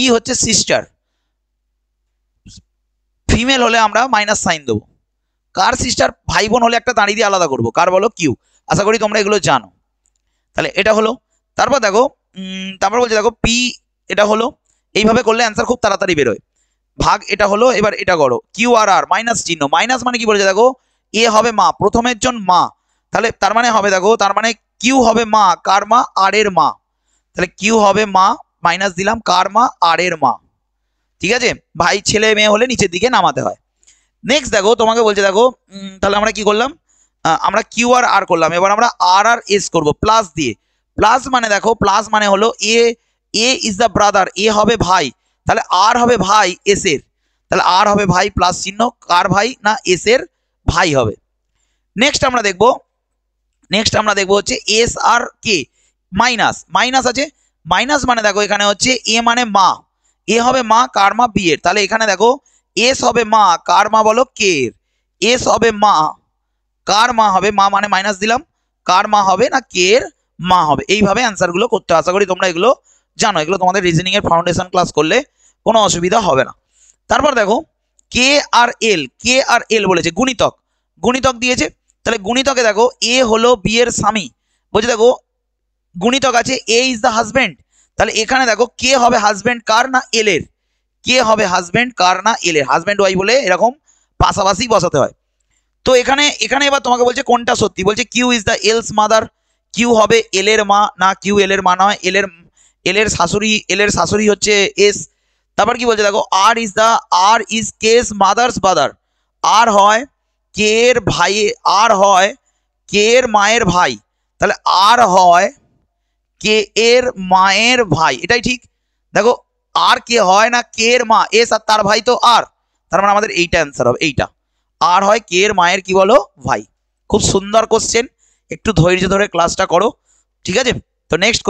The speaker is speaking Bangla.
পি হচ্ছে সিস্টার, ফিমেল হলে আমরা মাইনাস সাইন দেবো। কার সিস্টার, ভাই বোন হলে একটা দাঁড়িয়ে দিয়ে আলাদা করবো, কার বলো, কিউ। আশা করি তোমরা এগুলো জানো। তাহলে এটা হলো, তারপর দেখো তারপর বলছে দেখো পি, এটা হলো, এইভাবে করলে অ্যান্সার খুব তাড়াতাড়ি বেরোয়। ভাগ এটা হলো, এবার এটা করো, কিউ আর আর মাইনাস চিহ্ন, মাইনাস মানে কি বলেছে দেখো, এ হবে মা, প্রথমের জন মা, তাহলে তার মানে হবে দেখো, তার মানে কিউ হবে মা, কার মা, আর এর মা, তাহলে কিউ হবে মা, মাইনাস দিলাম, কার মা, আর এর মা। ঠিক আছে, ভাই ছেলে মেয়ে হলে নিচের দিকে নামাতে হয়। নেক্সট দেখো তোমাকে বলছে দেখো, তাহলে আমরা কি করলাম, আমরা কিউ আর আর করলাম, এবার আমরা আর আর এস করবো প্লাস দিয়ে। প্লাস মানে দেখো, প্লাস মানে হলো এ, এ ইজ দ্য ব্রাদার, এ হবে ভাই, তাহলে আর হবে ভাই এস এর, তাহলে আর হবে ভাই প্লাস চিহ্ন, কার ভাই না এস এর ভাই হবে। নেক্সট আমরা দেখবো হচ্ছে এস আর কে, মাইনাস, মাইনাস আছে, মাইনাস মানে দেখো এখানে হচ্ছে এ মানে মা, এ হবে মা, কার মা, বি এর, তাহলে এখানে দেখো এস হবে মা, কার মা বলো, কে এর, এস হবে মা, কার মা হবে, মা মানে মাইনাস দিলাম, কার মা হবে না কে এর মা হবে। এইভাবে অ্যান্সার গুলো করতে, আশা করি তোমরা এগুলো জানো, এগুলো তোমাদের রিজনিং এর ফাউন্ডেশন ক্লাস করলে কোনো অসুবিধা হবে না। তারপর দেখো কে আর এল, কে আর এল বলেছে গুণিতক, গুণিতক দিয়েছে, তাহলে গুণিতকে দেখো এ হলো বি এর স্বামী, বলছে দেখো গুণিতক আছে এ ইজ দ্য হাজবেন্ড, তাহলে এখানে দেখো কে হবে হাজবেন্ড কার না এল এর, কে হবে হাজবেন্ড কার না এল এর, হাজবেন্ড ওয়াইফ বলে এরকম পাশাপাশি বসাতে হয়। তো এখানে এখানে এবার তোমাকে বলছে কোনটা সত্যি, বলছে Q is the L's mother, Q হবে এল এর মা, না কিউ এল এর মা নয়, এল এর শাশুড়ি হচ্ছে এস। তারপর কি বলছে দেখো আর ইজ কেস মাদার্স ব্রাদার, আর হয় কে এর ভাই, আর হয় কে এর মায়ের ভাই, তাহলে আর হয় কে এর মায়ের ভাই, এটাই ঠিক। দেখো আর কে হয় না কে এর মা, এস আর তার ভাই তো আর, তার মানে আমাদের এইটা অ্যান্সার হবে, এইটা আর হয় কে এর মায়ের কি বলো, ভাই। খুব সুন্দর কোশ্চেন, একটু ধৈর্য ধরে ক্লাসটা করো, ঠিক আছে। তো নেক্সট